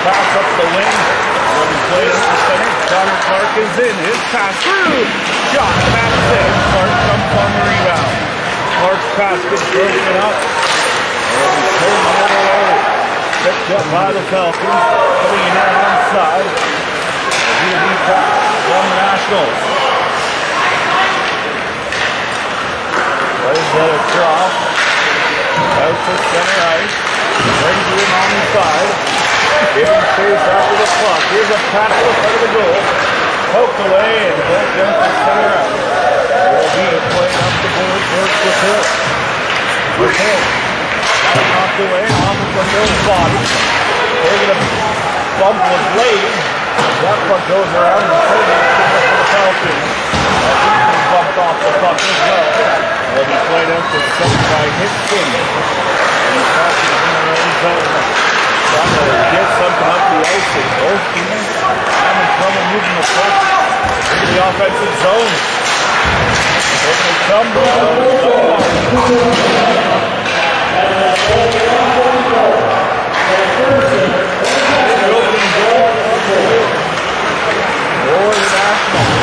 pass up the wing. Will be played up the center. Connor Clark is in. His pass through. Shot. That's it. Clark comes on the rebound. Clark's pass gets broken up. Will be pulled the other way. Picked up by the Falcons. Coming in on the side. He'll be back from the Nationals. Plays that across. Out to center ice. Brings it in on the side. Giving chase after the puck. Here's a pass to the front of the goal. Poked away and back down to center ice. Will be playing up the board first with Hill. With Hill. Knocked away off of Hill's body. Taking a bump with Wade. That puck goes around and turns it for the Falcons. He's bumped off the puck as well. Will be played out to center by Hickson. And he's passing in the own zone. Trying to get something up the ice. Both teams having trouble moving the puck into the offensive zone. Taking a tumble. For the Nationals.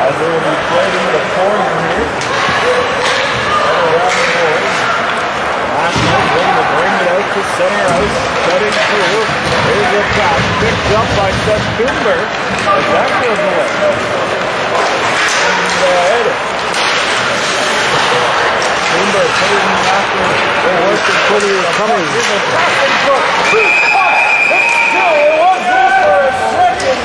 As they will be played into the corner here. Around the board. Nationals ready to bring it out to center ice. Cutting through. Here's a pass. Picked up by Seth Thunberg. As that goes away. And Thunberg putting him after the work and putting it coming. Here's a pass and shot. It wasn't for a second.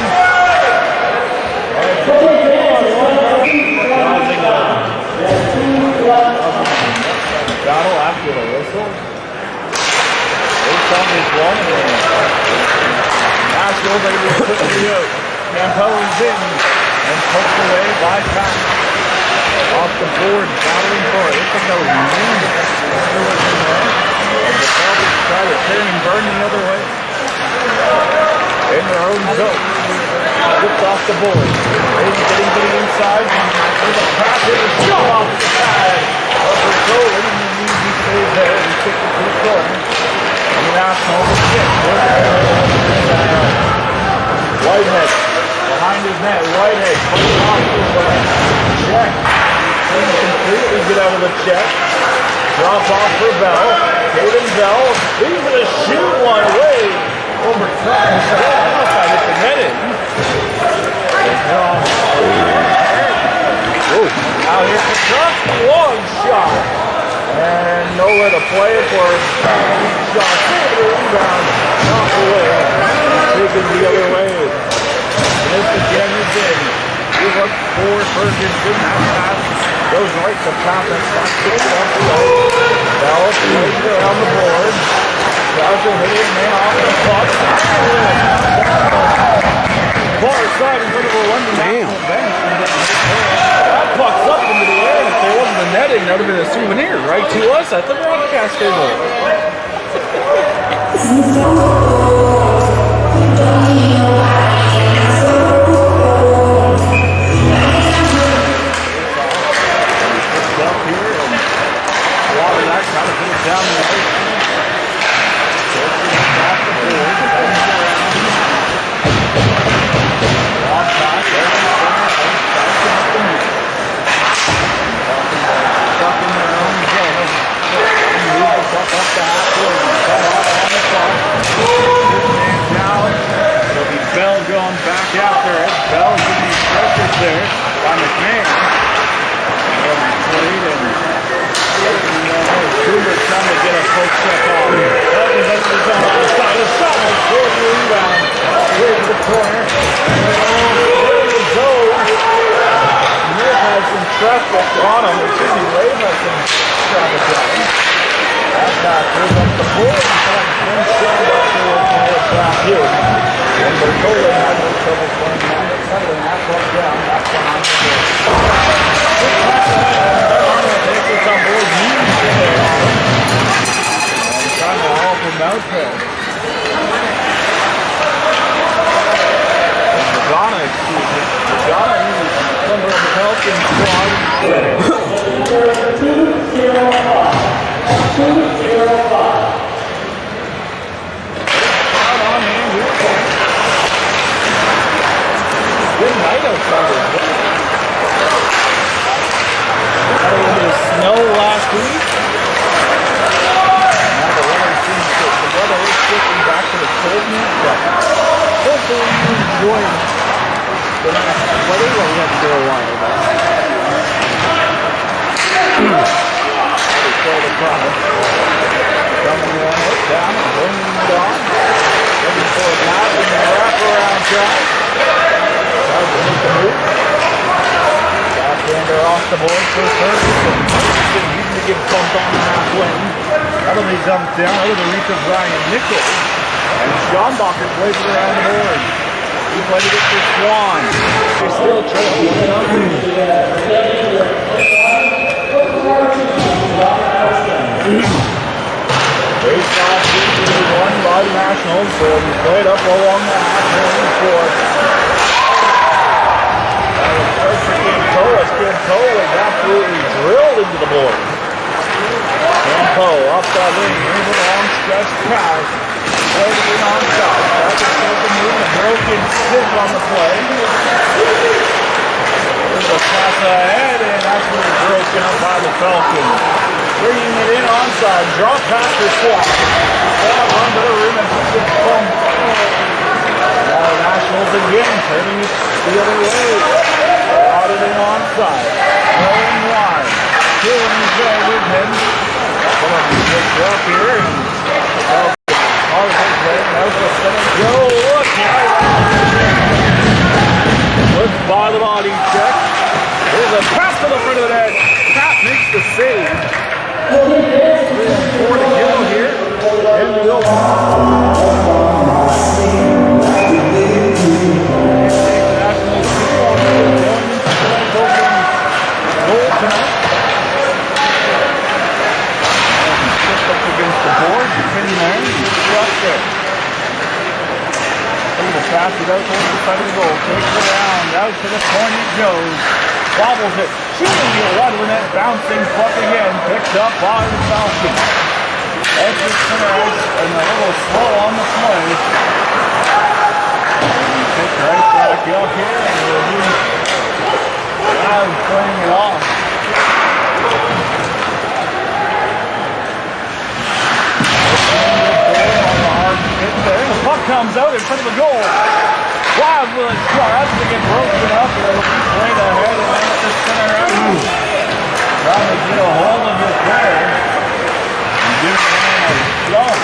Battle after the whistle. Based on this one. Nationals able to put the out. Campel's in and poked away by Pat. Off the board, battling for it. It's a no mean. The Falcons try to turn and burn the other way. In their own zone. Ripped off the board. Brady getting to the inside. There's a pass in the shot off the side. Over Dolan, and an easy save there. He kicked it to the corner. And the Nationals are kicked. Whitehead behind his net. Whitehead putting it off to the check. Couldn't completely get out of the check. Drop off for Bell. Caden Bell. He's going to shoot one away. Over time. I don't know if I hit the net in. Out here for Truck. Long shot. And nowhere to play it for. Shot. Rebound. Knocked away. Taken the other way. Missed again. He's in. He looks forward. Bergen didn't have pass. Goes right to top. That's not kicked off the ice. Bell plays it around the board. Tries to hit his man off the puck. Far side in front of a London National bench. That puck's up into the air. If there wasn't a netting, that would have been a souvenir right to us at the broadcast table. Up here and water that, trying to put it down in the ice. Off the board, long pass, there in the center, stuck in their own zone. Move the puck up the half court, cut off on the puck. This man down. It'll be Bell going back after it. Bell getting these pressures there by McMahon. Played and Cooper trying to get a poke check on. Falcons up to the zone on the side. A shot and scored the rebound. Here's the corner. Here's the zone. Smith has some traffic on him. Jimmy Wade has some traffic on him. That pass goes up the board and finds one shot up towards back here. And Bertola has no trouble playing down the center and that puck down. That's behind the board. Takes us on board. And trying to help him out there. Madonna, he's a member of the Falcons squad. 2-0-5. Out on hand here. Had a little bit of snow last week. Now the weather seems to, the weather is shifting back to the coldness, but hopefully you enjoy the nice weather that we had for a while. Play the promise. Coming one hook down and bringing it on. Looking for a pass in the wraparound shot. Tries to make the move. Backhander off the board for Ferguson. Ferguson needing to get bumped on the half lane. That'll be dumped down out of the reach of Ryan Nichols. And Schombacher plays it around the board. He played it for Swan. They still trail 1-0. Face-off is won by the Nationals, so we played up along the half lane for Campo. As Campo was absolutely drilled into the board. Campo up that lane, here's a long stretch pass. Played it in onside. That's a second move, a broken stick on the play. There's a pass ahead, and actually broken up by the Falcons. Bringing it in onside, drop pass for Swan. That run to the rim and puts it from. Now the Nationals again, turning it the other way. Out it in onside. Going wide. Killing there with him. Going to pick up here. And hard hit play. Now's the center. Go, look. Looks by the body check. There's a pass to the front of the net. Cap makes the save. 4 to go here. And we'll goal tonight. Up against the board, pin there, up there. Able to pass it out towards the side of the goal. Takes it around, out to the point it goes. Bobbles it, shooting the wide of the net, bouncing puck again, picked up by the Falcons. Exit center ice and a little slow on the play. Pick right back up here and we'll now he's playing it off. The puck comes out in front of the goal. Wild with a shot. That's going to get broken up. And it'll be played ahead and that's the center out. Trying to get a hold of it there. And give it a shot.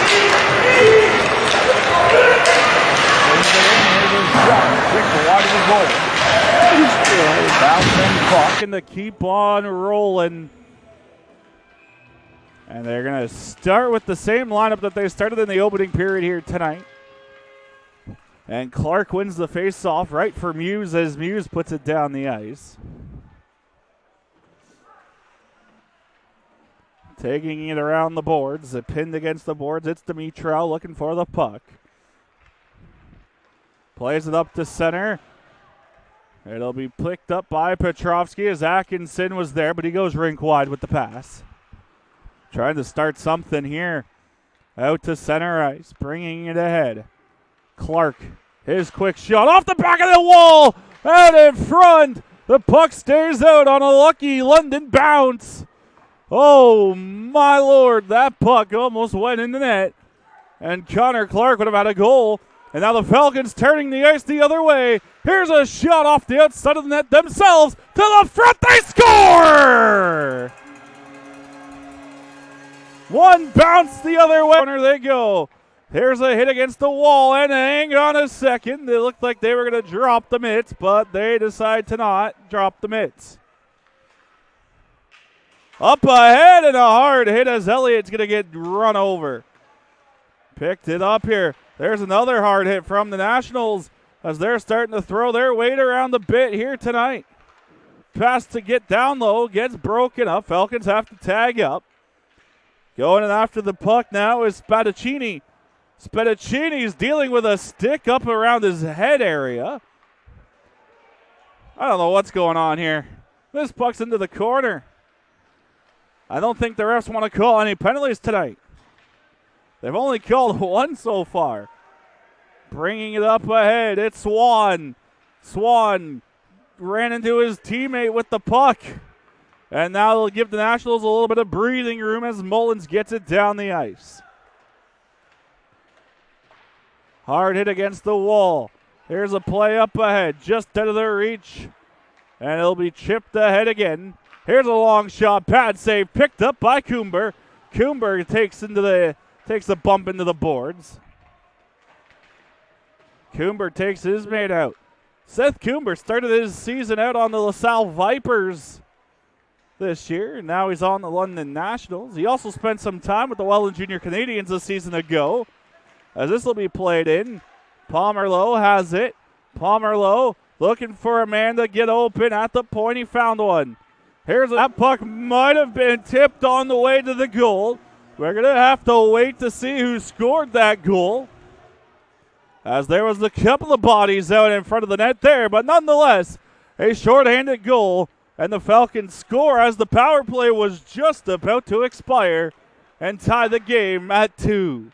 Brings it in. Here's his shot. Quick wide of the goal. Bouncing puck and to keep on rolling. And they're going to start with the same lineup that they started in the opening period here tonight. And Clark wins the face-off right for Muse as Muse puts it down the ice. Taking it around the boards, pinned against the boards. It's Dimitrov looking for the puck. Plays it up to center. It'll be picked up by Petrovsky as Atkinson was there, but he goes rink wide with the pass. Trying to start something here. Out to center ice, bringing it ahead. Clark, his quick shot off the back of the wall. Out in front. The puck stays out on a lucky London bounce. Oh, my Lord. That puck almost went in the net. And Connor Clark would have had a goal. And now the Falcons turning the ice the other way. Here's a shot off the outside of the net themselves. To the front, they score! One bounce the other way. Corner they go. Here's a hit against the wall, and hang on a second. It looked like they were going to drop the mitts, but they decide to not drop the mitts. Up ahead and a hard hit as Elliott's going to get run over. Picked it up here. There's another hard hit from the Nationals as they're starting to throw their weight around the bit here tonight. Pass to get down low, gets broken up. Falcons have to tag up. Going in after the puck now is Spadaccini. Spadaccini's dealing with a stick up around his head area. I don't know what's going on here. This puck's into the corner. I don't think the refs want to call any penalties tonight. They've only called one so far. Bringing it up ahead, it's Swan. Swan ran into his teammate with the puck. And now they'll give the Nationals a little bit of breathing room as Mullins gets it down the ice. Hard hit against the wall. Here's a play up ahead, just out of their reach. And it'll be chipped ahead again. Here's a long shot, pad save, picked up by Coomber. Coomber takes the bump into the boards. Coomber takes his mate out. Seth Coomber started his season out on the LaSalle Vipers this year. Now he's on the London Nationals. He also spent some time with the Welland Junior Canadians a season ago. As this will be played in. Pomerleau has it. Pomerleau looking for a man to get open at the point. He found one. That puck might have been tipped on the way to the goal. We're going to have to wait to see who scored that goal, as there was a couple of bodies out in front of the net there, but nonetheless, a shorthanded goal, and the Falcons score as the power play was just about to expire and tie the game at 2.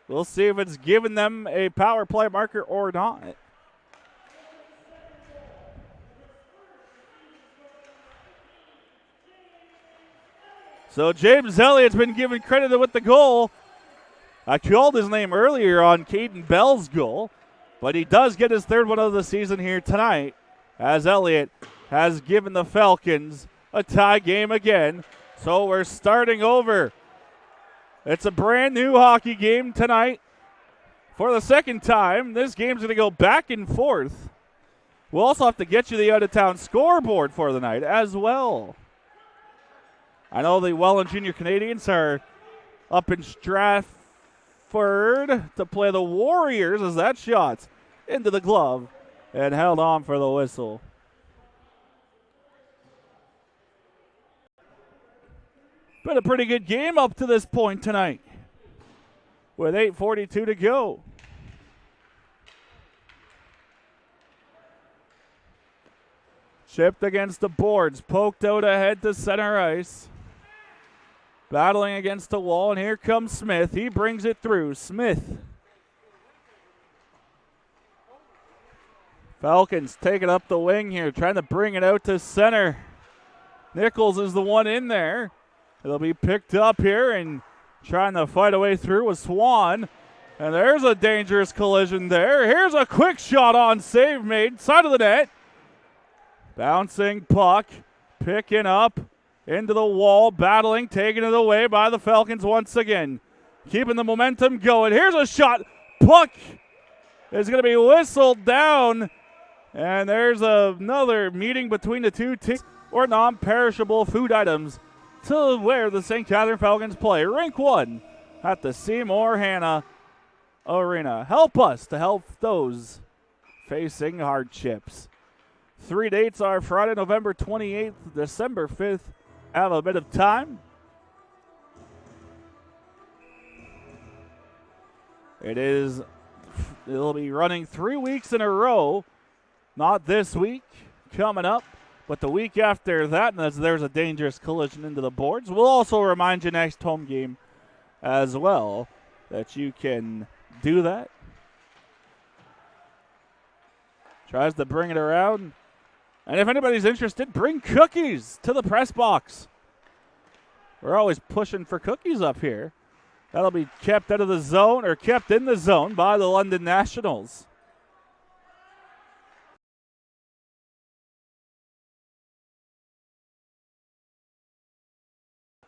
We'll see if it's given them a power play marker or not. So James Elliott's been given credit with the goal. I called his name earlier on Caden Bell's goal, but he does get his third one of the season here tonight, as Elliott has given the Falcons a tie game again. So we're starting over. It's a brand new hockey game tonight. For the second time, this game's going to go back and forth. We'll also have to get you the out-of-town scoreboard for the night as well. I know the Welland Junior Canadians are up in Stratford to play the Warriors, as that shot into the glove and held on for the whistle. Been a pretty good game up to this point tonight with 8:42 to go. Chipped against the boards, poked out ahead to center ice. Battling against the wall, and here comes Smith. He brings it through. Smith. Falcons taking up the wing here, trying to bring it out to center. Nichols is the one in there. It'll be picked up here and trying to fight a way through with Swan. And there's a dangerous collision there. Here's a quick shot on save made, side of the net. Bouncing puck, picking up into the wall, battling, taking it away by the Falcons once again. Keeping the momentum going. Here's a shot. Puck is going to be whistled down. And there's another meeting between the two teams or non-perishable food items to where the St. Catharines Falcons play. Rink 1 at the Seymour Hanna Arena. Help us to help those facing hardships. 3 dates are Friday, November 28th, December 5th. Have a bit of time. It'll be running 3 weeks in a row. Not this week coming up, but the week after that, and as there's a dangerous collision into the boards. We'll also remind you next home game as well that you can do that. Tries to bring it around. And if anybody's interested, bring cookies to the press box. We're always pushing for cookies up here. That'll be kept out of the zone, or kept in the zone by the London Nationals.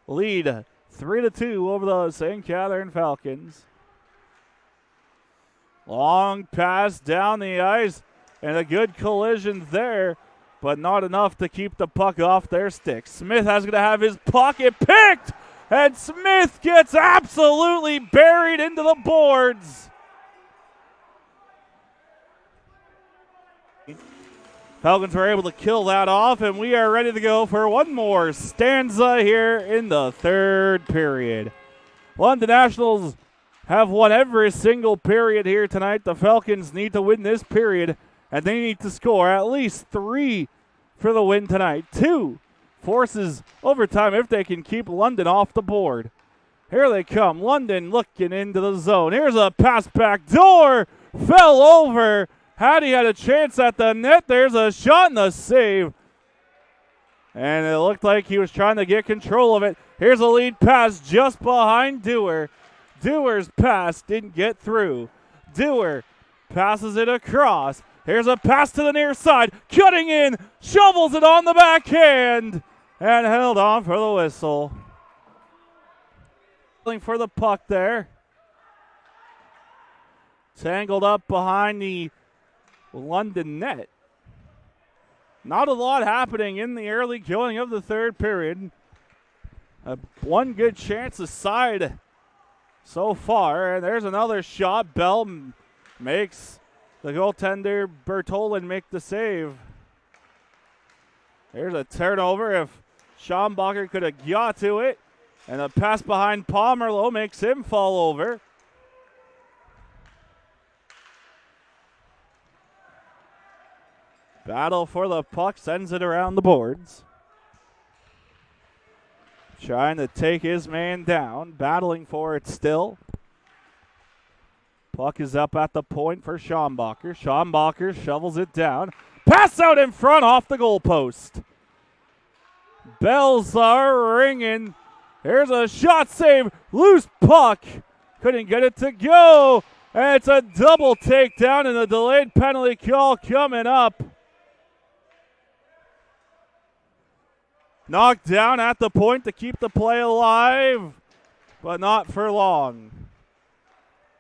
Lead 3-2 over the St. Catharines Falcons. Long pass down the ice, and a good collision there, but not enough to keep the puck off their stick. Smith has going to have his pocket picked, and Smith gets absolutely buried into the boards. Falcons were able to kill that off, and we are ready to go for one more stanza here in the third period. London Nationals have won every single period here tonight. The Falcons need to win this period, and they need to score at least 3 for the win tonight. 2 forces overtime if they can keep London off the board. Here they come. London looking into the zone. Here's a pass back door. Fell over. Hattie had a chance at the net. There's a shot and a save. And it looked like he was trying to get control of it. Here's a lead pass just behind Dewar. Dewar's pass didn't get through. Dewar passes it across. Here's a pass to the near side. Cutting in. Shovels it on the backhand. And held on for the whistle. For the puck there. Tangled up behind the London net. Not a lot happening in the early going of the third period. One good chance aside so far. And there's another shot. Bell makes the goaltender Bertolin make the save. There's a turnover. If Schombacher could have got to it. And a pass behind Pomerleau makes him fall over. Battle for the puck, sends it around the boards. Trying to take his man down, battling for it still. Puck is up at the point for Schombacher. Schombacher shovels it down. Pass out in front off the goalpost. Bells are ringing. Here's a shot save. Loose puck. Couldn't get it to go. And it's a double takedown and a delayed penalty call coming up. Knocked down at the point to keep the play alive, but not for long.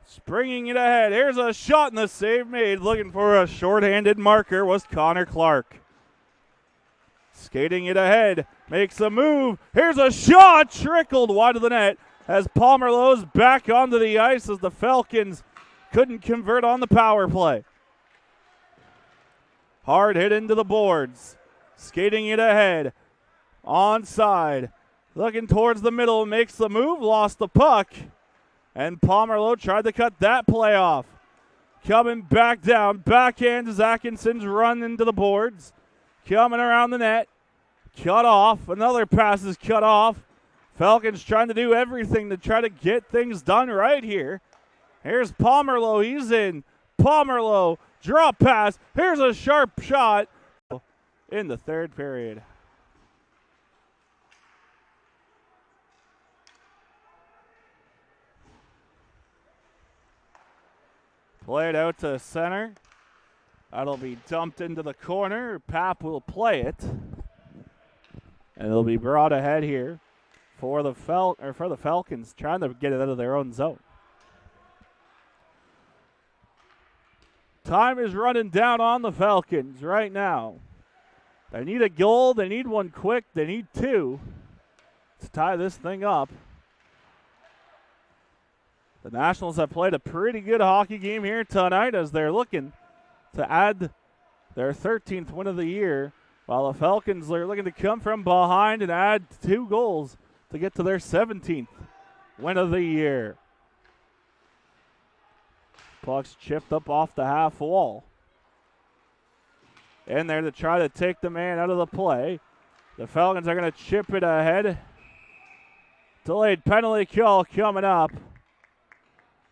Springing it ahead. Here's a shot and the save made. Looking for a shorthanded marker was Connor Clark. Skating it ahead. Makes a move. Here's a shot. Trickled wide of the net as Pomerleau's back onto the ice as the Falcons couldn't convert on the power play. Hard hit into the boards. Skating it ahead. Onside. Looking towards the middle. Makes the move. Lost the puck. And Pomerleau tried to cut that play off. Coming back down. Backhand. Atkinson's run into the boards. Coming around the net. Cut off. Another pass is cut off. Falcons trying to do everything to try to get things done right here. Here's Pomerleau. He's in. Pomerleau. Drop pass. Here's a sharp shot in the third period. Played out to center. That'll be dumped into the corner. Pap will play it. And it'll be brought ahead here for the Falcons, trying to get it out of their own zone. Time is running down on the Falcons right now. They need a goal. They need one quick. They need two to tie this thing up. The Nationals have played a pretty good hockey game here tonight as they're looking to add their 13th win of the year, while the Falcons are looking to come from behind and add 2 goals to get to their 17th win of the year. Puck's chipped up off the half wall. In there to try to take the man out of the play. The Falcons are going to chip it ahead. Delayed penalty call coming up.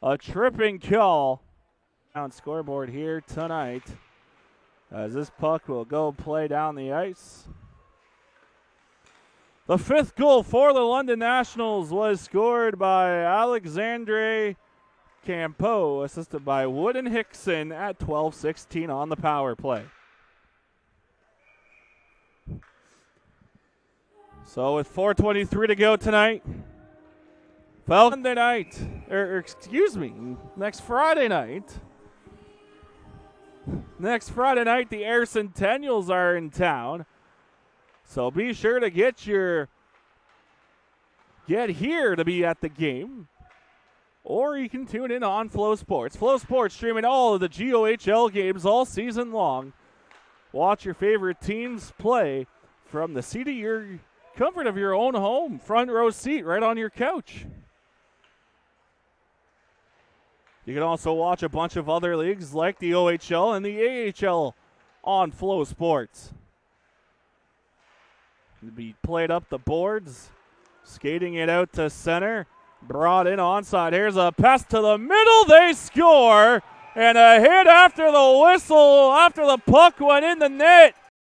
A tripping call on scoreboard here tonight as this puck will go play down the ice. The 5th goal for the London Nationals was scored by Alexandre Campo, assisted by Wood and Hickson at 12:16 on the power play. So with 4:23 to go tonight, Monday night, next Friday night. Next Friday night, the Air Centennials are in town. So be sure to get here to be at the game. Or you can tune in on Flow Sports. Flow Sports streaming all of the GOHL games all season long. Watch your favorite teams play from the seat of your comfort of your own home. Front row seat right on your couch. You can also watch a bunch of other leagues like the OHL and the AHL on Flow Sports. It'll be played up the boards, skating it out to center, brought in onside. Here's a pass to the middle. They score, And a hit after the whistle, after the puck went in the net.